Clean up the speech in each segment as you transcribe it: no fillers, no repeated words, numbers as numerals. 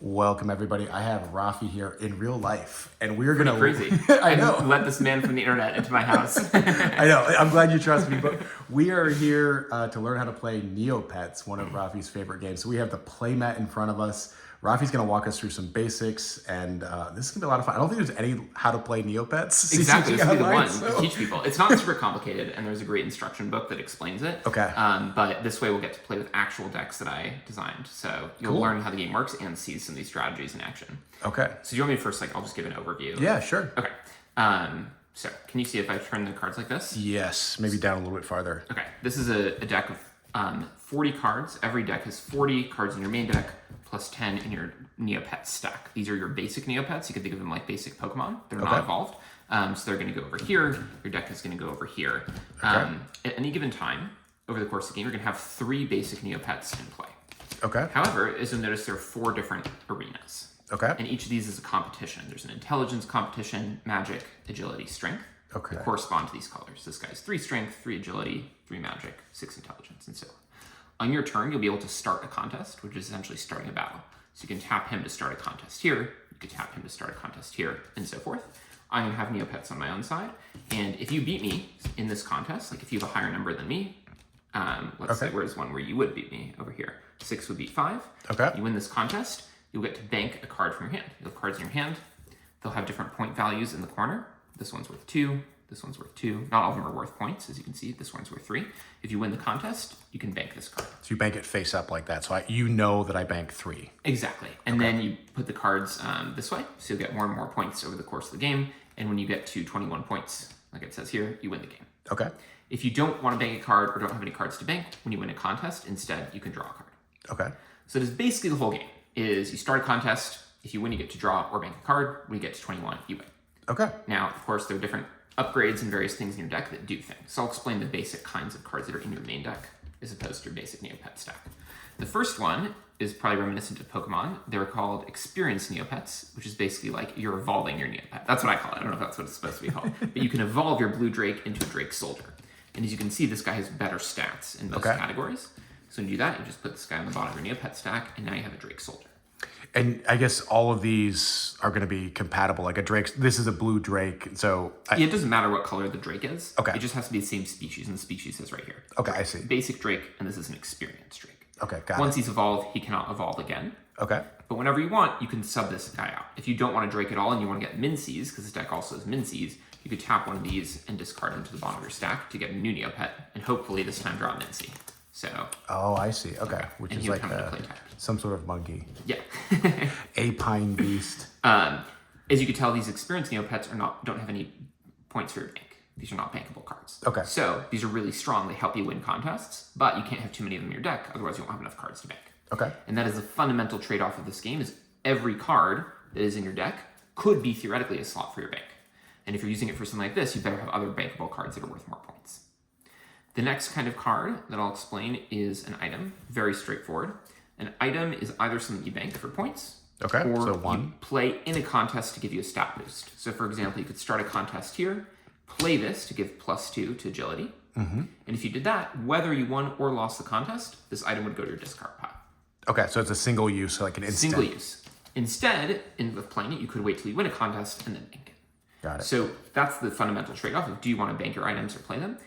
Welcome everybody. I have Raffi here in real life, and we're gonna crazy. I know. Let this man from the internet into my house. I know. I'm glad you trust me, but we are here to learn how to play Neopets, one of Raffi's favorite games. So we have the playmat in front of us. Raffi's going to walk us through some basics, and this is going to be a lot of fun. I don't think there's any how to play Neopets. Exactly, this will be the one so. to teach people. It's not super complicated, and there's a great instruction book that explains it. Okay. But this way we'll get to play with actual decks that I designed. So you'll learn how the game works and see some of these strategies in action. Okay. So do you want me to first, I'll just give an overview? Yeah, sure. Okay. So can you see if I turn the cards like this? Yes, maybe down a little bit farther. Okay, this is a deck of 40 cards. Every deck has 40 cards in your main deck, plus 10 in your Neopets stack. These are your basic Neopets. You can think of them like basic Pokemon. They're not evolved. So they're going to go over here. Your deck is going to go over here. At any given time, over the course of the game, you're going to have 3 basic Neopets in play. Okay. However, as you'll notice, there are 4 different arenas. Okay. And each of these is a competition. There's an intelligence competition, magic, agility, strength. Okay. That correspond to these colors. This guy's 3 strength, 3 agility, 3 magic, 6 intelligence, and so on. On your turn, you'll be able to start a contest, which is essentially starting a battle. So you can tap him to start a contest here, you can tap him to start a contest here, and so forth. I'm going to have Neopets on my own side, and if you beat me in this contest, like if you have a higher number than me, let's say where's one where you would beat me over here. 6 would beat 5. Okay. You win this contest, you'll get to bank a card from your hand. You have cards in your hand. They'll have different point values in the corner. This one's worth 2. This one's worth 2. Not all of them are worth points, as you can see. This one's worth 3. If you win the contest, you can bank this card. So you bank it face up like that. So you know that I bank 3. Exactly. And then you put the cards this way, so you'll get more and more points over the course of the game. And when you get to 21 points, like it says here, you win the game. Okay. If you don't want to bank a card or don't have any cards to bank, when you win a contest, instead, you can draw a card. Okay. So this is basically the whole game, is you start a contest. If you win, you get to draw or bank a card. When you get to 21, you win. Okay. Now, of course, there are different upgrades and various things in your deck that do things. So I'll explain the basic kinds of cards that are in your main deck as opposed to your basic Neopet stack. The first one is probably reminiscent of Pokemon. They're called experienced Neopets, which is basically like you're evolving your Neopet. That's what I call it. I don't know if that's what it's supposed to be called. But you can evolve your Blue Drake into a Drake Soldier. And as you can see, this guy has better stats in most categories. So when you do that, you just put this guy on the bottom of your Neopet stack, and now you have a Drake Soldier. And I guess all of these are going to be compatible. Like a Drake, this is a blue Drake, so... it doesn't matter what color the Drake is. Okay. It just has to be the same species, and the species is right here. Okay, I see. Basic Drake, and this is an experienced Drake. Okay, got it. Once he's evolved, he cannot evolve again. Okay. But whenever you want, you can sub this guy out. If you don't want a Drake at all, and you want to get Mincies, because this deck also has Mincies, you could tap one of these and discard him to the bottom of your stack to get a new Neopet, and hopefully this time draw a Mincie. So. Oh, I see. Okay, which is like some sort of monkey. Yeah. Apine beast. As you can tell, these experienced Neopets don't have any points for your bank. These are not bankable cards. Okay. So these are really strong. They help you win contests, but you can't have too many of them in your deck, otherwise you won't have enough cards to bank. Okay. And that is the fundamental trade-off of this game: is every card that is in your deck could be theoretically a slot for your bank. And if you're using it for something like this, you better have other bankable cards that are worth more points. The next kind of card that I'll explain is an item. Very straightforward. An item is either something you bank for points, or you play in a contest to give you a stat boost. So for example, you could start a contest here, play this to give +2 to agility. And if you did that, whether you won or lost the contest, this item would go to your discard pile. Okay, so it's a single use, like an instant. Single use. Instead, of playing it, you could wait till you win a contest and then bank it. Got it. So that's the fundamental trade-off of, do you want to bank your items or play them?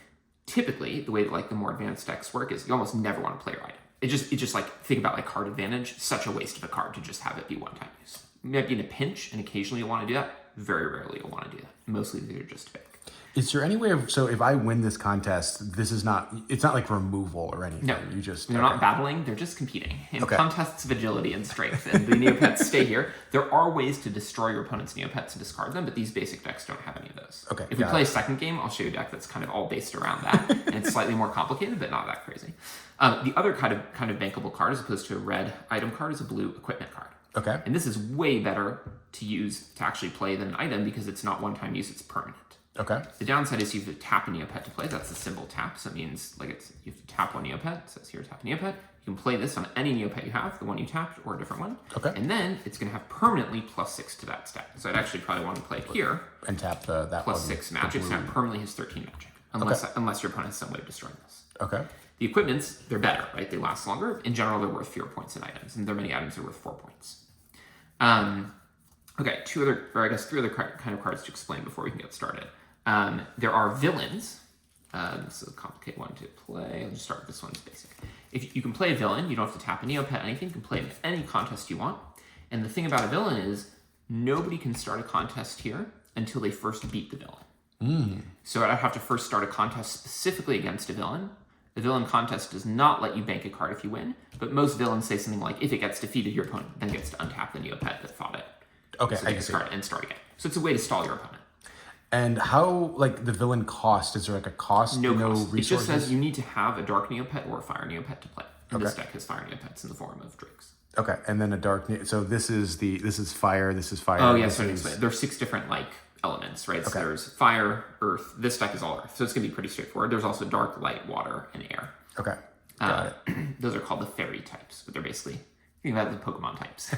Typically, the way that like the more advanced decks work is you almost never want to play your item. It just like, think about like card advantage, such a waste of a card to just have it be one-time use. You might be in a pinch, and occasionally you'll want to do that. Very rarely you'll want to do that. Mostly they're just bank. Is there any way of, so if I win this contest, it's not like removal or anything? No, they're not battling, they're just competing in contests of agility and strength, and the Neopets stay here. There are ways to destroy your opponent's Neopets and discard them, but these basic decks don't have any of those. Okay. If we play a second game, I'll show you a deck that's kind of all based around that, and it's slightly more complicated, but not that crazy. The other kind of bankable card, as opposed to a red item card, is a blue equipment card. Okay. And this is way better to use to actually play than an item because it's not one-time use, it's permanent. Okay. The downside is you have to tap a Neopet to play. That's the symbol tap. So it means like you have to tap one Neopet. It says here, tap a Neopet. You can play this on any Neopet you have, the one you tapped or a different one. Okay. And then it's going to have permanently +6 to that stat. So I'd actually probably want to play it here. And tap that +6 magic. So it permanently has 13 magic. Unless your opponent has some way of destroying this. Okay. The equipments, they're better, right? They last longer. In general, they're worth fewer points than items. And there are many items that are worth 4 points. Okay, three other kind of cards to explain before we can get started. There are villains. This is a complicated one to play. I'll just start with this one's basic. If you can play a villain, you don't have to tap a Neopet, anything. You can play in any contest you want. And the thing about a villain is nobody can start a contest here until they first beat the villain. So I'd have to first start a contest specifically against a villain. The villain contest does not let you bank a card if you win, but most villains say something like, if it gets defeated, your opponent then gets to untap the Neopet that fought it. Okay, so they can start and start again. So it's a way to stall your opponent. And how, like, the villain cost? Is there like a cost? No cost. Resources? It just says you need to have a dark Neopet or a fire Neopet to play. And this deck has fire Neopets in the form of drakes. Okay, and then a dark. So this is fire. This is fire. Oh yeah, so there's 6 different elements, right? So there's fire, earth. This deck is all earth, so it's gonna be pretty straightforward. There's also dark, light, water, and air. Okay, got it. Those are called the fairy types, but they're basically think about the Pokemon types.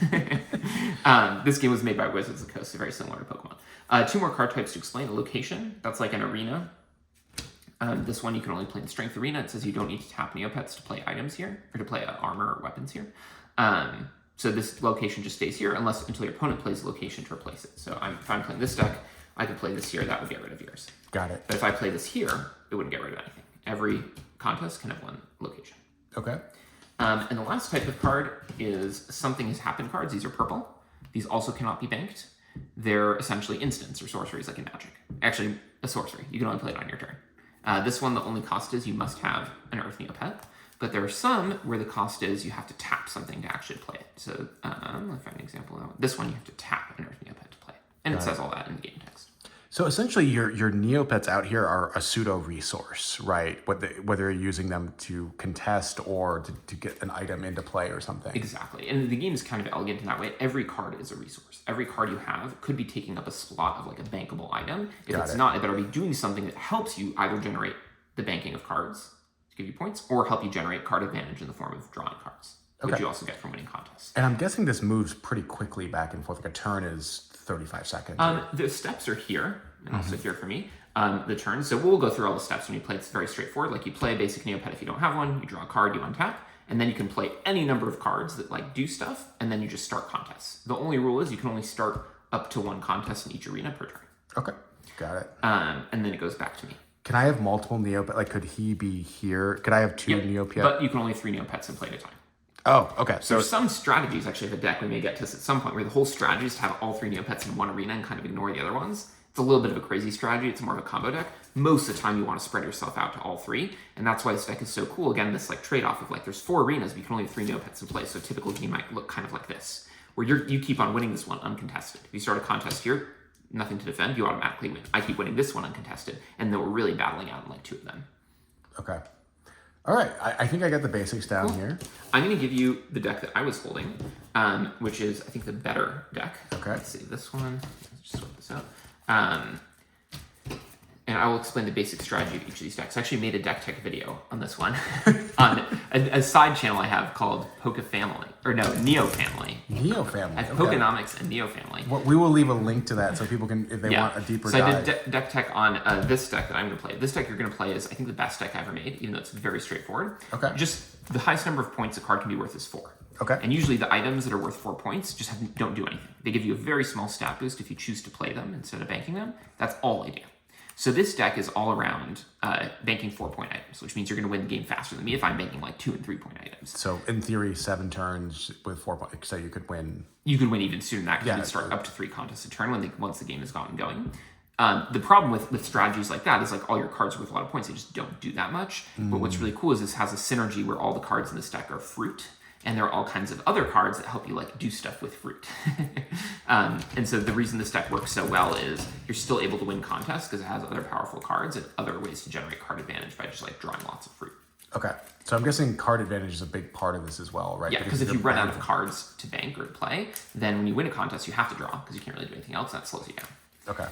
This game was made by Wizards of the Coast, so very similar to Pokemon. 2 more card types to explain. A location, that's like an arena. This one you can only play in Strength Arena. It says you don't need to tap Neopets to play items here, or to play armor or weapons here. So this location just stays here until your opponent plays a location to replace it. So if I'm playing this deck, I could play this here, that would get rid of yours. Got it. But if I play this here, it wouldn't get rid of anything. Every contest can have 1 location. Okay. And the last type of card is something has happened cards. These are purple. These also cannot be banked. They're essentially instants or sorceries like in Magic. Actually, a sorcery. You can only play it on your turn. This one, the only cost is you must have an Earth Neopet. But there are some where the cost is you have to tap something to actually play it. So let me find an example of that one. This one you have to tap an Earth Neopet to play it. And it says all that in the game text. So essentially your Neopets out here are a pseudo resource, right? Whether you're using them to contest or to get an item into play or something. Exactly. And the game is kind of elegant in that way. Every card is a resource. Every card you have could be taking up a slot of like a bankable item. If it's not, it better be doing something that helps you either generate the banking of cards to give you points, or help you generate card advantage in the form of drawing cards, which you also get from winning contests. And I'm guessing this moves pretty quickly back and forth. Like a turn is 35 seconds. The steps are here, and also here for me. The turns. So we'll go through all the steps when you play. It's very straightforward. Like you play a basic Neopet if you don't have one, you draw a card, you untap, and then you can play any number of cards that like do stuff, and then you just start contests. The only rule is you can only start up to 1 contest in each arena per turn. Okay, got it. And then it goes back to me. Can I have multiple Neopets? Like, could he be here? Could I have 2 Neopets? But you can only 3 Neopets in play at a time. Oh, okay. So there's some strategies actually of a deck we may get to at some point where the whole strategy is to have all 3 Neopets in one arena and kind of ignore the other ones. It's a little bit of a crazy strategy. It's more of a combo deck. Most of the time you want to spread yourself out to all 3, and that's why this deck is so cool. Again, this like trade-off of like there's 4 arenas, but you can only have 3 Neopets in play. So a typical game might look kind of like this, where you keep on winning this one uncontested. If you start a contest here, nothing to defend, you automatically win. I keep winning this one uncontested, and then we're really battling out in like 2 of them. Okay. All right, I think I got the basics down here. I'm going to give you the deck that I was holding, which is, I think, the better deck. Okay. Let's see, this one. Let's just sort this out. And I will explain the basic strategy of each of these decks. I actually made a deck tech video on this one. On a side channel I have called Poke Family. Or no, Neo Family. Neo Family. I have Pokenomics and Neo Family. Well, we will leave a link to that so people can, if they want a deeper dive. So I did deck tech on this deck that I'm going to play. This deck you're going to play is, I think, the best deck I ever made, even though it's very straightforward. Okay. Just the highest number of points a card can be worth is 4. Okay. And usually the items that are worth 4 points just don't do anything. They give you a very small stat boost if you choose to play them instead of banking them. That's all they do. So this deck is all around banking 4-point items, which means you're going to win the game faster than me if I'm banking like 2 and 3-point items. So in theory, 7 turns with 4 points, so you could win. You could win even sooner than that because you can start up to 3 contests a turn once the game has gotten going. The problem with strategies like that is like all your cards are worth a lot of points. They just don't do that much. But what's really cool is this has a synergy where all the cards in this deck are fruit. And there are all kinds of other cards that help you like do stuff with fruit. And so the reason this deck works so well is you're still able to win contests because it has other powerful cards and other ways to generate card advantage by just like drawing lots of fruit. Okay. So I'm guessing card advantage is a big part of this as well, right? Yeah, because if you run out of cards to bank or to play, then when you win a contest, you have to draw because you can't really do anything else and that slows you down. Okay.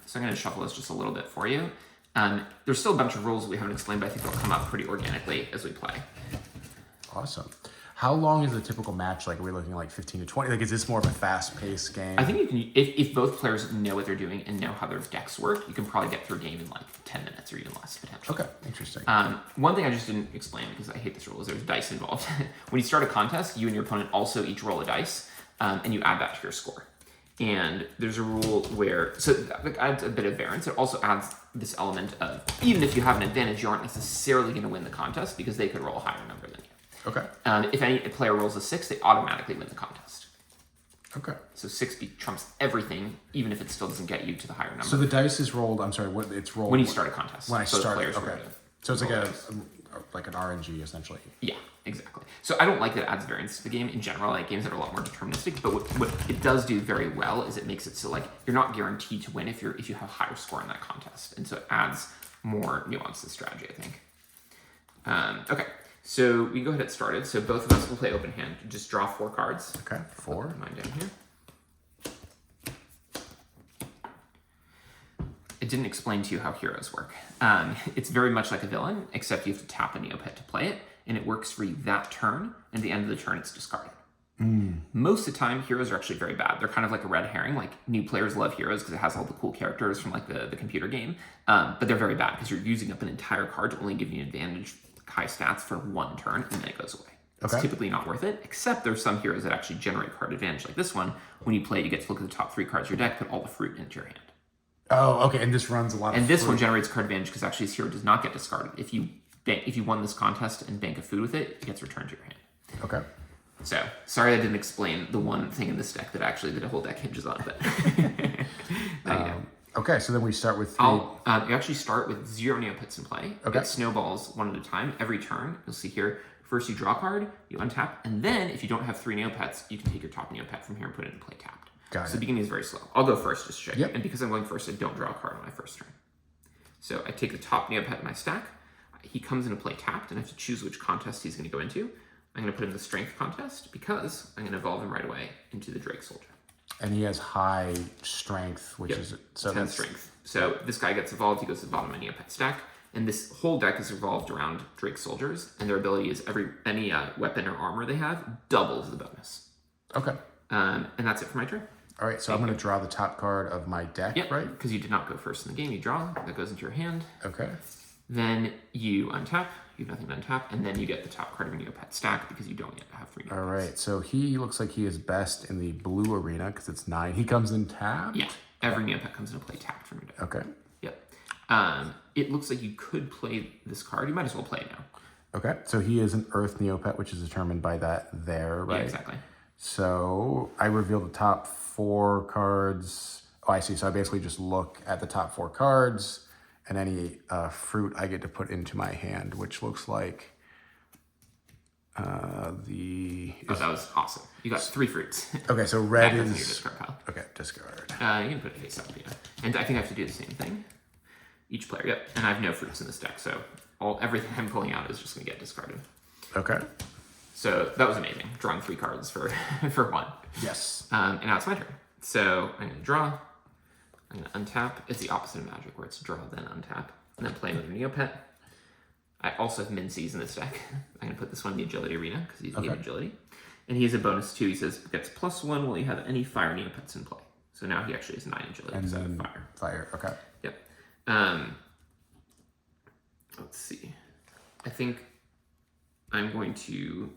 So I'm going to shuffle this just a little bit for you. There's still a bunch of rules that we haven't explained, but I think they'll come up pretty organically as we play. Awesome. How long is a typical match? Like, are we looking like 15 to 20? Like, is this more of a fast-paced game? I think you can, if both players know what they're doing and know how their decks work, you can probably get through a game in like 10 minutes or even less, potentially. Okay, interesting. One thing I just didn't explain because I hate this rule is there's dice involved. When you start a contest, you and your opponent also each roll a dice. and you add that to your score. And there's a rule where, so that adds a bit of variance. It also adds this element of, even if you have an advantage, you aren't necessarily going to win the contest because they could roll a higher number than you. Okay. If any player rolls a 6, they automatically win the contest. Okay. So 6 trumps everything, even if it still doesn't get you to the higher number. So the dice is rolled, I'm sorry, what it's rolled? When you start a contest. When I start, players okay. So it's like an RNG, essentially. Yeah, exactly. So I don't like that it adds variance to the game in general. I like games that are a lot more deterministic. But what it does do very well is it makes it so like you're not guaranteed to win if you have a higher score in that contest, and so it adds more nuance to the strategy, I think. Okay, so we can go ahead and get started. So both of us will play open hand. Just draw 4 cards. Okay, 4. Put mine down here. It didn't explain to you how heroes work. It's very much like a villain, except you have to tap a Neopet to play it, and it works for you that turn, and at the end of the turn, it's discarded. Most of the time, heroes are actually very bad. They're kind of like a red herring. Like, new players love heroes because it has all the cool characters from like the computer game, but they're very bad because you're using up an entire card to only give you an advantage, high stats for 1 turn, and then it goes away. It's typically not worth it, except there's some heroes that actually generate card advantage, like this one. When you play, you get to look at the top 3 cards of your deck, put all the fruit into your hand. Oh, okay, and this runs a lot of And this fruit. one generates card advantage because actually this hero does not get discarded. If you won this contest and bank a food with it, it gets returned to your hand. Okay. So, sorry I didn't explain the one thing in this deck that actually the whole deck hinges on, but now you know. Okay, so then we start with 3. You actually start with 0 Neopets in play. Okay. Get snowballs 1 at a time. Every turn, you'll see here, first you draw a card, you untap, and then if you don't have 3 Neopets, you can take your top Neopet from here and put it into play tapped. Got it. So the beginning is very slow. I'll go first just to check. Yep. And because I'm going first, I don't draw a card on my first turn. So I take the top Neopet in my stack. He comes into play tapped, and I have to choose which contest he's going to go into. I'm going to put him in the strength contest because I'm going to evolve him right away into the Drake Soldier. And he has high strength, which is... So 10 strength. So this guy gets evolved, he goes to the bottom of my Neopet stack. And this whole deck is revolved around Drake Soldiers, and their ability is any weapon or armor they have doubles the bonus. Okay. And that's it for my turn. All right, so I'm going to draw the top card of my deck, right? Because you did not go first in the game. You draw. That goes into your hand. Okay. Then you untap. You have nothing to untap. And then you get the top card of your Neopet stack because you don't yet have 3 Neopets. All right, so he looks like he is best in the blue arena because it's 9. He comes in tapped? Yeah. Every Neopet comes into play tapped from your deck. Okay. Yep. It looks like you could play this card. You might as well play it now. Okay, so he is an Earth Neopet, which is determined by that there, right? Yeah, exactly. So I reveal the top 4 cards. Oh, I see. So I basically just look at the top 4 cards, and any fruit I get to put into my hand, which looks like that was awesome. You got 3 fruits. Okay, so red That goes in is... your discard pile. Okay, discard. You can put it face up, yeah. And I think I have to do the same thing. Each player, yep. And I have no fruits in this deck, so everything I'm pulling out is just going to get discarded. Okay. So that was amazing. Drawing 3 cards for 1. Yes. And now it's my turn. So I'm going to draw. I'm going to untap. It's the opposite of Magic, where it's draw, then untap. And then play another Neopet. I also have Mincies in this deck. I'm going to put this one in the Agility arena, because he's Agility. And he has a bonus too. He says, gets +1 while you have any Fire Neopets in play. So now he actually has 9 Agility And instead of then Fire. Fire, okay. Yep. Let's see. I think I'm going to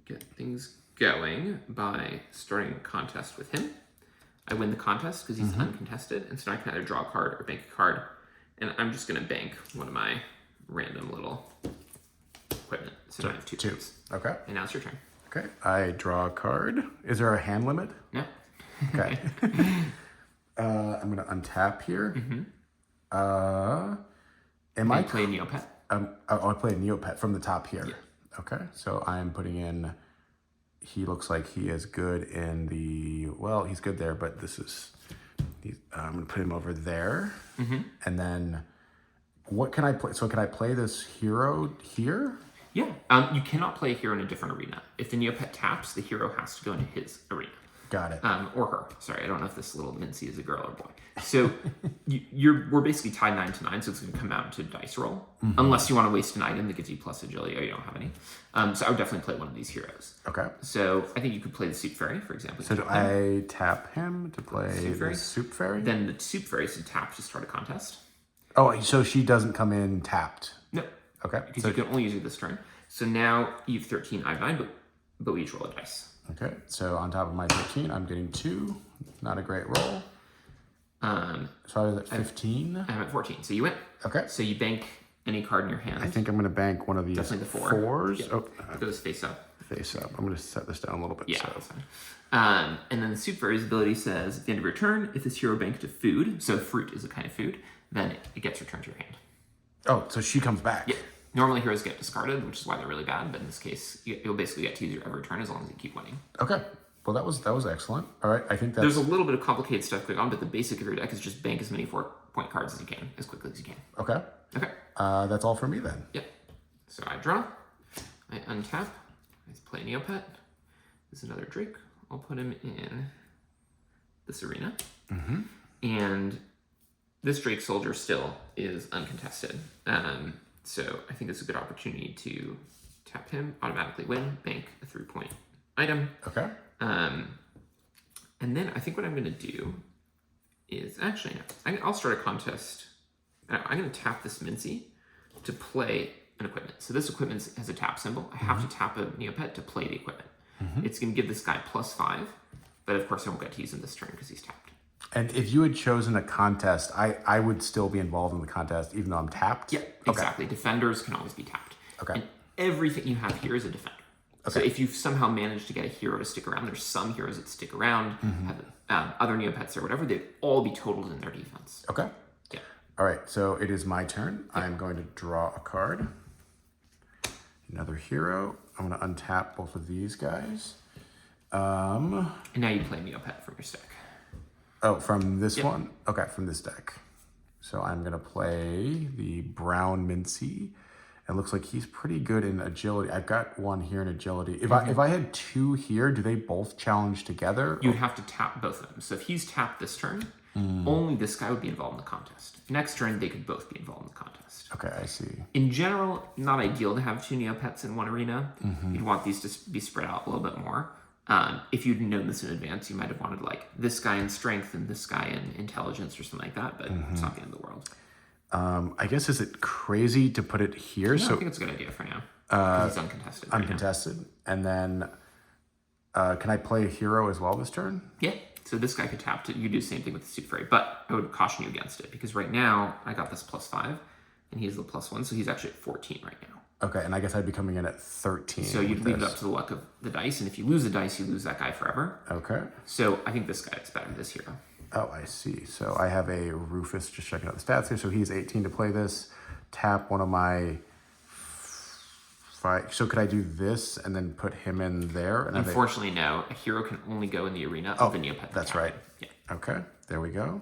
get things going by starting a contest with him. I win the contest because he's uncontested, and so now I can either draw a card or bank a card. And I'm just going to bank one of my random little equipment. So now I have 2 cards. Okay. And now it's your turn. Okay. I draw a card. Is there a hand limit? No. Okay. I'm going to untap here. Am I play Neopet? I play a Neopet from the top here. Yeah. Okay. So I'm putting in... He looks like he is good in the... Well, he's good there, but this is... I'm going to put him over there. And then what can I play? So can I play this hero here? Yeah. You cannot play a hero in a different arena. If the Neopet taps, the hero has to go into his arena. Got it. Or her. Sorry, I don't know if this little Mincy is a girl or boy. So we're basically tied 9 to 9, so it's going to come out to dice roll. Unless you want to waste an item that gives you plus agility, or you don't have any. So I would definitely play one of these heroes. Okay. So I think you could play the Soup Fairy, for example. So do I tap him to play the Soup Soup Fairy? Then the Soup Fairy should tap to start a contest. Oh, so she doesn't come in tapped. No. Okay. Because you can only use it this turn. So now you have 13, I have 9, but we each roll a dice. Okay, so on top of my 13, I'm getting 2. Not a great roll. So I was at 15. I'm at 14. So you win. Okay. So you bank any card in your hand. I think I'm going to bank one of these Definitely the 4s. Yep. Oh, It goes face up. face up. I'm going to set this down a little bit. Yeah. So. That's fine. And then the Soup Fairy's ability says, at the end of your turn, if this hero banked a food, so fruit is a kind of food, then it gets returned to your hand. Oh, so she comes back. Yeah. Normally heroes get discarded, which is why they're really bad, but in this case, you'll basically get to use your every turn as long as you keep winning. Okay. Well, that was excellent. All right, I think that's... There's a little bit of complicated stuff going on, but the basic of your deck is just bank as many 4-point cards as you can, as quickly as you can. Okay. Okay. That's all for me then. Yep. So I draw, I untap, I play Neopet. There's another Drake. I'll put him in this arena. And this Drake Soldier still is uncontested. So I think it's a good opportunity to tap him, automatically win, bank a 3-point item. Okay. And then I think what I'm going to do is, actually, no, I'll start a contest. I'm going to tap this Mincy to play an equipment. So this equipment has a tap symbol. I have to tap a Neopet to play the equipment. It's going to give this guy +5, but of course I won't get to use him this turn because he's tapped. And if you had chosen a contest, I would still be involved in the contest even though I'm tapped? Yeah, exactly. Defenders can always be tapped. Okay. And everything you have here is a defender. Okay. So if you've somehow managed to get a hero to stick around, there's some heroes that stick around, have other Neopets or whatever, they'd all be totaled in their defense. Okay. Yeah. All right, so it is my turn. I'm going to draw a card. Another hero. I'm going to untap both of these guys. And now you play Neopet from your stack. Oh, from this one? Okay, from this deck. So I'm going to play the brown Mincy. It looks like he's pretty good in agility. I've got one here in agility. If I had 2 here, do they both challenge together? You'd have to tap both of them. So if he's tapped this turn, only this guy would be involved in the contest. Next turn, they could both be involved in the contest. Okay, I see. In general, not ideal to have 2 Neopets in one arena. You'd want these to be spread out a little bit more. If you'd known this in advance, you might have wanted like this guy in strength and this guy in intelligence or something like that, but it's not the end of the world. I guess, is it crazy to put it here? No, so I think it's a good idea for now. Because it's uncontested. Uncontested. Right, and then can I play a hero as well this turn? Yeah. So this guy could tap to, you do the same thing with the Soup Fairy, but I would caution you against it because right now I got this +5 and he's the +1, so he's actually at 14 right now. Okay, and I guess I'd be coming in at 13. So you'd leave it up to the luck of the dice, and if you lose the dice, you lose that guy forever. Okay. So I think this guy is better, this hero. Oh, I see. So I have a Rufus, just checking out the stats here. So he's 18 to play this. Tap one of my 5. So could I do this and then put him in there? And Unfortunately, no. A hero can only go in the arena of the Neopet. That's right. Yeah. Okay, there we go.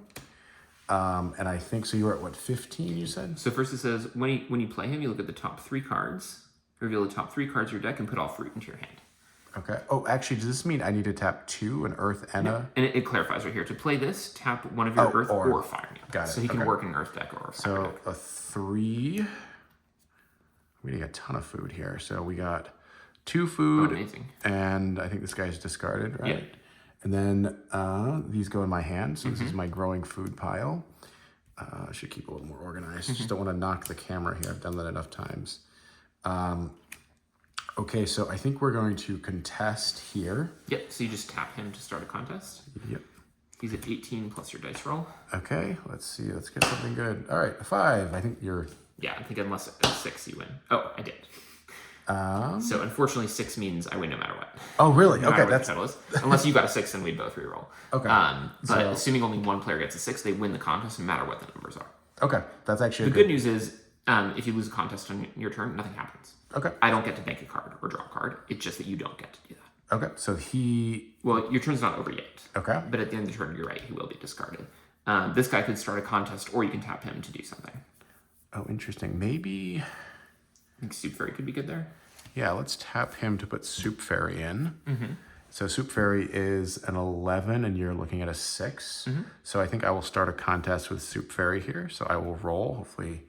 And I think, so you were at what, 15 you said? So first it says, when you play him, you look at the top 3 cards, reveal the top 3 cards of your deck, and put all fruit into your hand. Okay. Oh, actually, does this mean I need to tap 2, an earth and a... And it clarifies right here. To play this, tap one of your earth or fire Neopets. Got it. So he can work in an earth deck or a fire deck. So a 3. We're getting a ton of food here. So we got 2 food. Oh, amazing. And I think this guy's discarded, right? Yeah. And then these go in my hand. So this is my growing food pile. I should keep a little more organized. Just don't want to knock the camera here. I've done that enough times. Okay, so I think we're going to contest here. Yep, so you just tap him to start a contest. Yep. He's at 18 plus your dice roll. Okay, let's see. Let's get something good. All right, a 5. I think you're... Yeah, I think unless it's 6, you win. Oh, I did. So unfortunately, 6 means I win no matter what. Oh, really? No Okay, that's the total is. Unless you got a 6, then we'd both reroll. Okay. But assuming only one player gets a 6, they win the contest no matter what the numbers are. Okay, that's actually the good news is if you lose a contest on your turn, nothing happens. Okay. I don't get to bank a card or draw a card. It's just that you don't get to do that. Okay, so he... Well, your turn's not over yet. Okay. But at the end of the turn, you're right, he will be discarded. This guy could start a contest, or you can tap him to do something. Oh, interesting. Maybe... I think Soup Fairy could be good there. Yeah, let's tap him to put Soup Fairy in. So Soup Fairy is an 11, and you're looking at a 6. So I think I will start a contest with Soup Fairy here. So I will roll, hopefully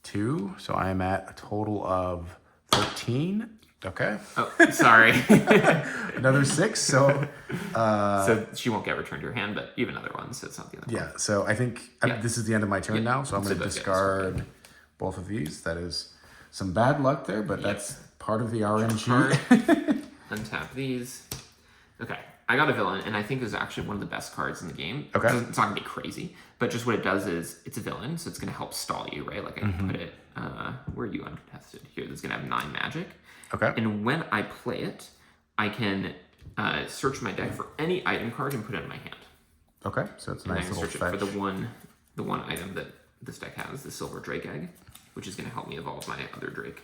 2. So I am at a total of 13. Okay. Oh, sorry. Another 6. So so she won't get returned to your hand, but you have another one, so it's not the other one. Yeah. So I think this is the end of my turn now. So I'm going to discard both of these. That is some bad luck there, but that's part of the RNG. Untap these. Okay, I got a villain, and I think this is actually one of the best cards in the game. Okay. It's not gonna be crazy, but just what it does is it's a villain, so it's gonna help stall you, right? Like I can put it, where are you uncontested? Here, this is gonna have 9 magic. Okay. And when I play it, I can search my deck for any item card and put it in my hand. Okay, so it's a And I nice can little search fetch. it for the one item that this deck has, the Silver Drake Egg, which is gonna help me evolve my other Drake.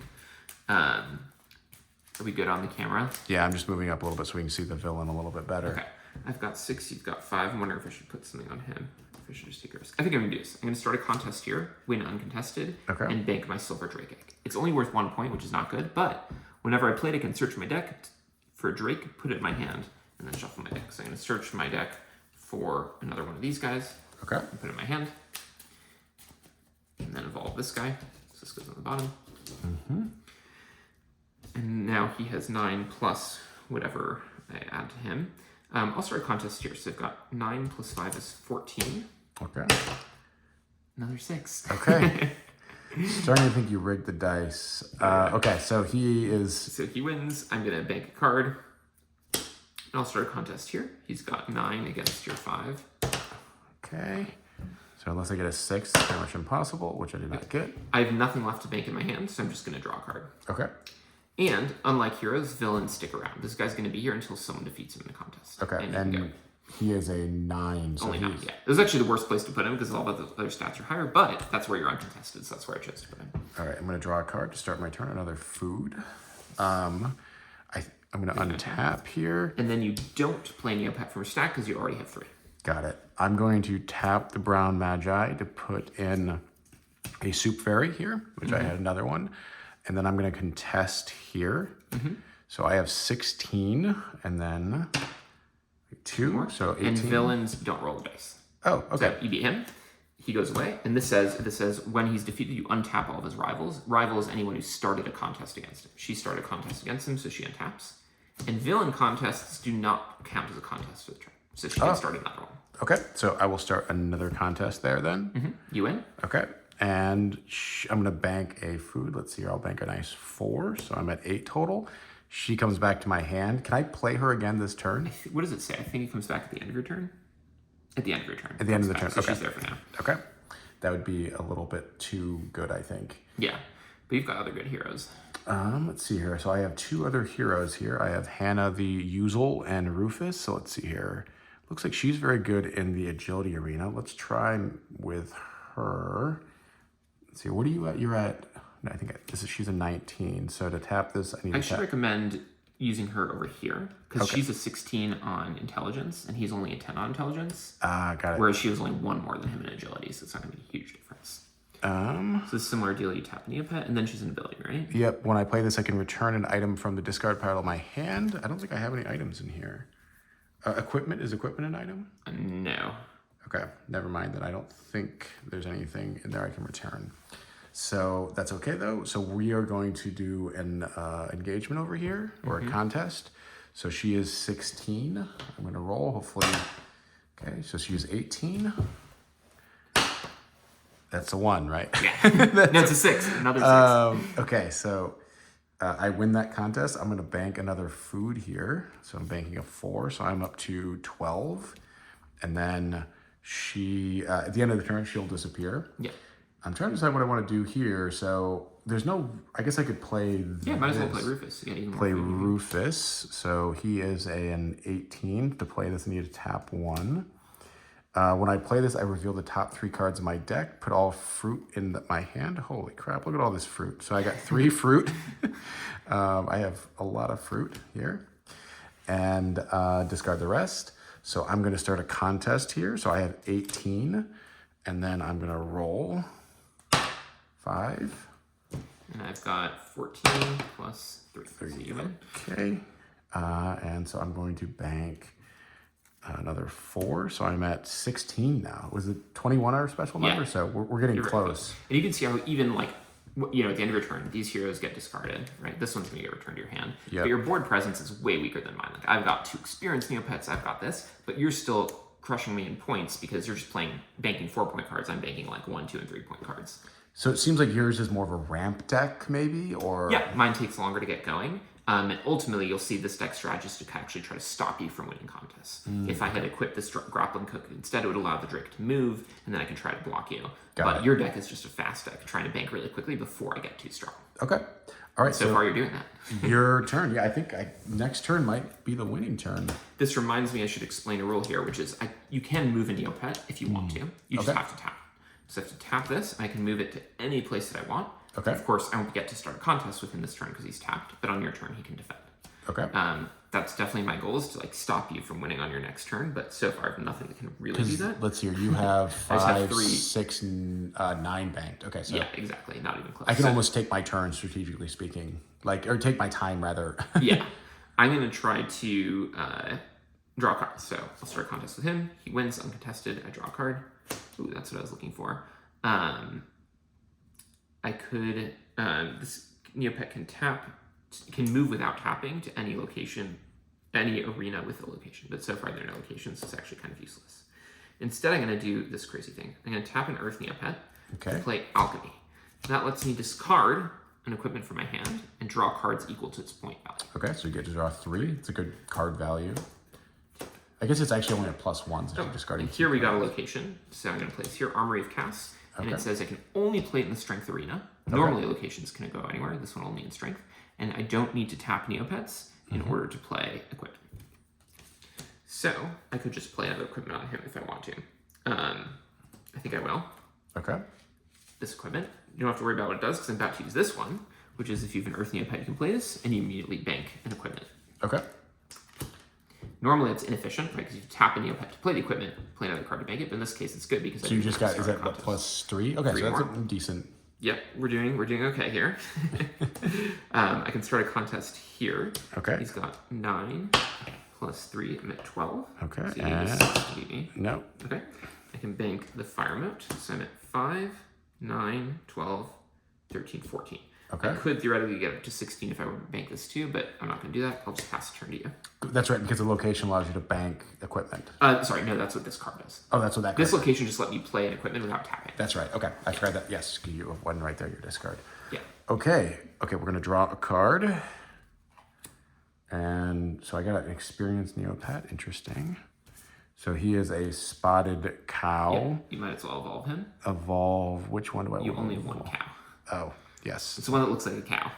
Are we good on the camera? Yeah, I'm just moving up a little bit so we can see the villain a little bit better. Okay. I've got 6, you've got 5. I'm wondering if I should put something on him. If I should just take a risk. I think I'm gonna do this. I'm gonna start a contest here, win uncontested, and bank my Silver Drake Egg. It's only worth 1 point, which is not good, but whenever I play it, I can search my deck for a Drake, put it in my hand, and then shuffle my deck. So I'm gonna search my deck for another one of these guys. Okay. And put it in my hand. And then evolve this guy. So this goes on the bottom. And now he has 9 plus whatever I add to him. I'll start a contest here. So I've got 9 plus 5 is 14. Okay. Another 6. Okay. Starting to think you rigged the dice. Okay, so he is... So he wins. I'm going to bank a card. And I'll start a contest here. He's got 9 against your 5. Okay. So unless I get a 6, it's pretty much impossible, which I did not get. I have nothing left to bank in my hand, so I'm just going to draw a card. Okay. And unlike heroes, villains stick around. This guy's going to be here until someone defeats him in the contest. Okay, and he is a 9. So only 9, yeah. It was actually the worst place to put him because all of the other stats are higher, but that's where you're uncontested, so that's where I chose to put him. All right, I'm going to draw a card to start my turn. Another food. I'm going to untap here. And then you don't play Neopet from your stack because you already have 3. Got it. I'm going to tap the brown Magi to put in a soup fairy here, which I had another one. And then I'm going to contest here. So I have 16 and then 2, so 18. And villains don't roll the dice. Oh, okay. So you beat him, he goes away, and this says when he's defeated, you untap all of his rivals. Rival is anyone who started a contest against him. She started a contest against him, so she untaps. And villain contests do not count as a contest for the turn, so she can start another one. Okay, so I will start another contest there then. You win. Okay, and I'm going to bank a food. Let's see here, I'll bank a nice 4, so I'm at 8 total. She comes back to my hand. Can I play her again this turn? What does it say? I think it comes back at the end of your turn. At the end of your turn. At the end of the turn, So okay. she's there for now. Okay, that would be a little bit too good, I think. Yeah, but you've got other good heroes. Let's see here. So I have 2 other heroes here. I have Hannah the Usual and Rufus. So let's see here. Looks like she's very good in the agility arena. Let's try with her. Let's see. What are you at? You're at, no, I think she's a 19. So to tap this, I should recommend using her over here because she's a 16 on intelligence and he's only a 10 on intelligence. Got it. Whereas she was only 1 more than him in agility, so it's not going to be a huge difference. So it's a similar deal. You tap Neopet and then she's an ability, right? Yep. When I play this, I can return an item from the discard pile of my hand. I don't think I have any items in here. Equipment, is equipment an item? No. Okay, never mind then. I don't think there's anything in there I can return. So that's okay though. So we are going to do an engagement over here, or a contest. So she is 16. I'm gonna roll, hopefully. Okay, so she's 18. That's a 1, right? Yeah. No, it's a 6. Another 6. Okay, so I win that contest. I'm going to bank another food here. So I'm banking a 4. So I'm up to 12. And then she, at the end of the turn, she'll disappear. Yeah. I'm trying to decide what I want to do here. So there's no, I guess I could play Yeah, might as well play Rufus. Yeah, even play Rufus. So he is an 18. To play this, I need to tap 1. When I play this, I reveal the top 3 cards of my deck, put all fruit in my hand. Holy crap, look at all this fruit. So I got 3 fruit. I have a lot of fruit here. And discard the rest. So I'm going to start a contest here. So I have 18. And then I'm going to roll 5. And I've got 14 plus 3. So you win. Okay. And so I'm going to bank another 4, so I'm at 16 now. Was it 21 our special number? Yeah. So we're getting close. And you can see how even at the end of your turn, these heroes get discarded, right? This one's going to get returned to your hand. Yep. But your board presence is way weaker than mine. Like I've got 2 experienced Neopets, I've got this, but you're still crushing me in points because you're just banking 4-point cards. I'm banking 1, 2, and 3-point cards. So it seems like yours is more of a ramp deck, maybe, or yeah, mine takes longer to get going. And ultimately, you'll see this deck strategist to actually try to stop you from winning contests. If I had equipped this grappling hook instead, it would allow the Drake to move, and then I can try to block you. But your deck is just a fast deck, trying to bank really quickly before I get too strong. Okay. All right. So far, you're doing that. Your turn. Yeah, I think next turn might be the winning turn. This reminds me I should explain a rule here, which is you can move a Neopet if you want to. You just have to tap. So I have to tap this, and I can move it to any place that I want. Okay. Of course, I won't get to start a contest with him this turn because he's tapped, but on your turn, he can defend. Okay. That's definitely my goal, is to like stop you from winning on your next turn, but so far I have nothing that can really do that. Let's see here. You have I just have 5, 6, 9 banked. Okay, so yeah, exactly. Not even close. I can almost take my turn, strategically speaking, or take my time rather. Yeah, I'm gonna try to draw a card. So I'll start a contest with him. He wins uncontested. I draw a card. Ooh, that's what I was looking for. I could this Neopet can move without tapping to any location, any arena with a location. But so far there are no locations, so it's actually kind of useless. Instead, I'm going to do this crazy thing. I'm going to tap an Earth Neopet to play Alchemy. That lets me discard an equipment from my hand and draw cards equal to its point value. Okay, so you get to draw 3. It's a good card value. I guess it's actually only a +1 since you're discarding. And here we got a location. So I'm going to place here Armory of Casts. And it says I can only play it in the Strength arena. Normally locations can go anywhere. This one only in Strength. And I don't need to tap Neopets in order to play equipment. So I could just play another equipment on him if I want to. I think I will. Okay. This equipment, you don't have to worry about what it does because I'm about to use this one, which is if you have an Earth Neopet, you can play this and you immediately bank an equipment. Okay. Normally it's inefficient, right? Because you tap a Neopet to play the equipment, play another card to bank it. But in this case, it's good because so you just got, is that what, +3? Okay, 3 so that's more. a decent. Yep, we're doing okay here. I can start a contest here. Okay. He's got 9 plus 3. I'm at 12. Okay. So you need a 6 to beat me. No. Okay. I can bank the fire moat. So I'm at 5, 9, 12, 13, 14. Okay. I could theoretically get up to 16 if I were to bank this too, but I'm not going to do that. I'll just pass the turn to you. That's right, because the location allows you to bank equipment. Sorry, no, that's what this card does. Oh, that's what that card This location just let me play an equipment without tapping. That's right. Okay, I forgot that. Yes, you have one right there, your discard. Yeah. Okay, we're going to draw a card. And so I got an experienced Neopet. Interesting. So he is a spotted cow. Yeah, you might as well evolve him. Evolve. Which one do I want? You only have one cow. Oh, yes. It's the one that looks like a cow.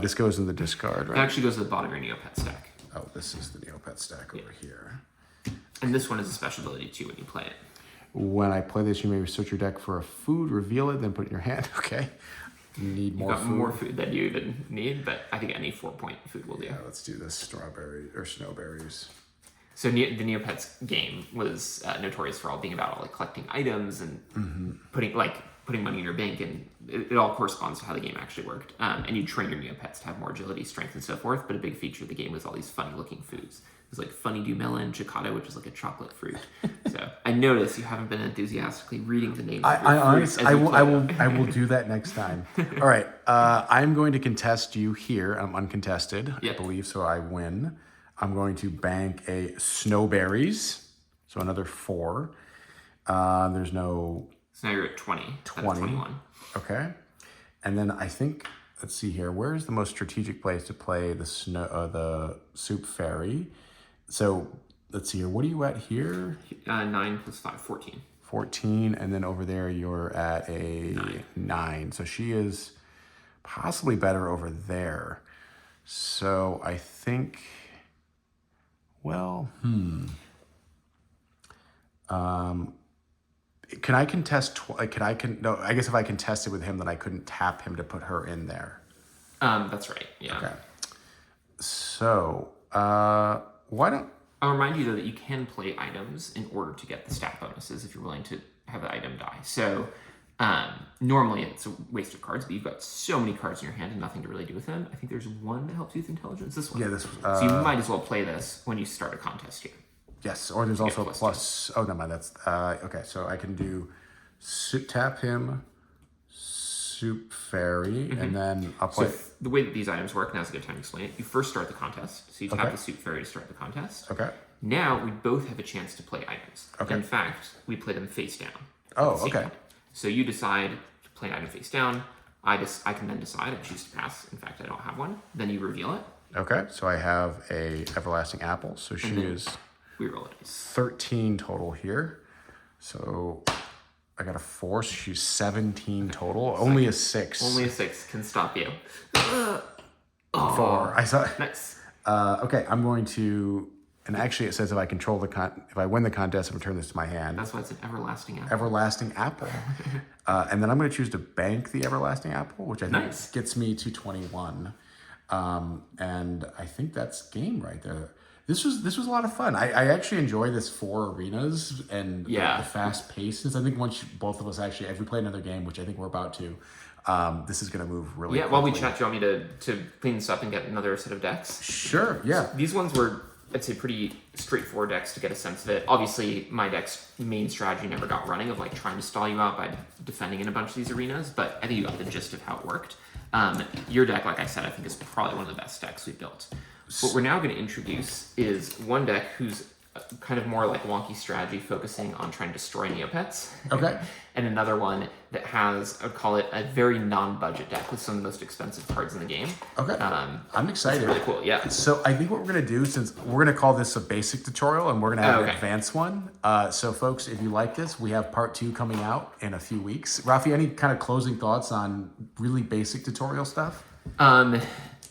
This goes in the discard, right? It actually goes to the bottom of your Neopet stack. Oh, this is the Neopet stack over here. And this one is a special ability too when you play it. When I play this, you may search your deck for a food, reveal it, then put it in your hand. Okay. You need more food. More food than you even need, but I think any 4-point food will do. Yeah, let's do this strawberry or snowberries. So the Neopets game was notorious for all being about like collecting items and putting money in your bank, and it all corresponds to how the game actually worked. And you train your Neopets to have more agility, strength, and so forth. But a big feature of the game was all these funny-looking foods. It was like Funny Dew Melon, Chicada, which is like a chocolate fruit. So I notice you haven't been enthusiastically reading the names. I will do that next time. All right, I'm going to contest you here. I'm uncontested, I believe, so I win. I'm going to bank a snowberries, so another 4. There's no. So now you're at 20. 21. Okay, and then I think, let's see here. Where's the most strategic place to play the soup fairy? So let's see here. What are you at here? 9 plus 5, 14. 14, and then over there you're at a 9. So she is possibly better over there. So I think. Well, can I contest? I guess if I contested with him, then I couldn't tap him to put her in there. That's right. Yeah. Okay. So why don't? I'll remind you though that you can play items in order to get the stat bonuses if you're willing to have the item die. So normally it's a waste of cards, but you've got so many cards in your hand and nothing to really do with them. I think there's one that helps you with intelligence. This one. Yeah, this. So you might as well play this when you start a contest here. Yes, or there's also a plus. Oh, no, mind. That's okay. So I can do tap him, soup fairy, and then I'll play. So the way that these items work, now's a good time to explain it. You first start the contest, so you tap the soup fairy to start the contest. Okay. Now we both have a chance to play items. Okay. In fact, we play them face down. Oh, okay. So you decide to play an item face down. I can then decide. I choose to pass. In fact, I don't have one. Then you reveal it. Okay, so I have a everlasting apple. So she is We roll it. 13 total here. So I got a 4, so she's 17 total. Only a 6. Only a 6 can stop you. 4. I saw. Nice. Okay, I'm going to. And actually, it says if I control if I win the contest, I'm return this to my hand. That's why it's an everlasting apple. Everlasting apple. And then I'm going to choose to bank the everlasting apple, which I think Nice. gets me to 21. And I think that's game right there. This was a lot of fun. I actually enjoy this 4 arenas and the fast paces. I think once both of us actually, if we play another game, which I think we're about to, this is going to move really quickly. While we chat, do you want me to clean this up and get another set of decks? Sure, yeah. These ones were, I'd say, pretty straightforward decks to get a sense of it. Obviously, my deck's main strategy never got running of like trying to stall you out by defending in a bunch of these arenas, but I think you got the gist of how it worked. Your deck, like I said, I think is probably one of the best decks we've built. What we're now going to introduce is one deck who's kind of more like wonky strategy, focusing on trying to destroy Neopets. Okay. And another one that has, I would call it a very non-budget deck with some of the most expensive cards in the game. Okay. I'm excited. It's really cool, yeah. So I think what we're going to do, since we're going to call this a basic tutorial and we're going to have an advanced one. So folks, if you like this, we have part 2 coming out in a few weeks. Raffi, any kind of closing thoughts on really basic tutorial stuff?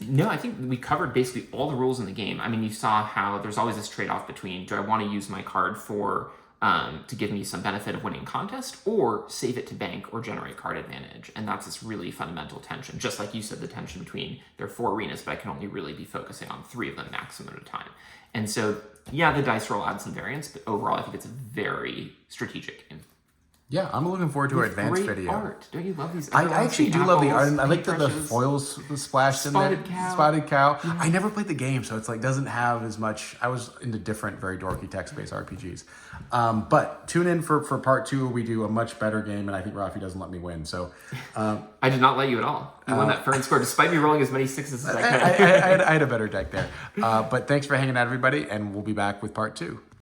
No, I think we covered basically all the rules in the game. I mean, you saw how there's always this trade-off between, do I want to use my card for to give me some benefit of winning a contest, or save it to bank or generate card advantage? And that's this really fundamental tension. Just like you said, the tension between there are 4 arenas, but I can only really be focusing on 3 of them maximum at a time. And so, yeah, the dice roll adds some variance, but overall, I think it's very strategic and yeah, I'm looking forward to our advanced great video. Art. Don't you love these? I actually do love the art. And I like that the paintbrushes? foils splashed in there. Spotted cow. Yeah. I never played the game, so it's like doesn't have as much. I was into different, very dorky text-based RPGs. But tune in for part 2 where we do a much better game, and I think Raffi doesn't let me win. So I did not let you at all. You won that first score, despite me rolling as many 6s as I could. I had a better deck there. But thanks for hanging out, everybody, and we'll be back with part 2.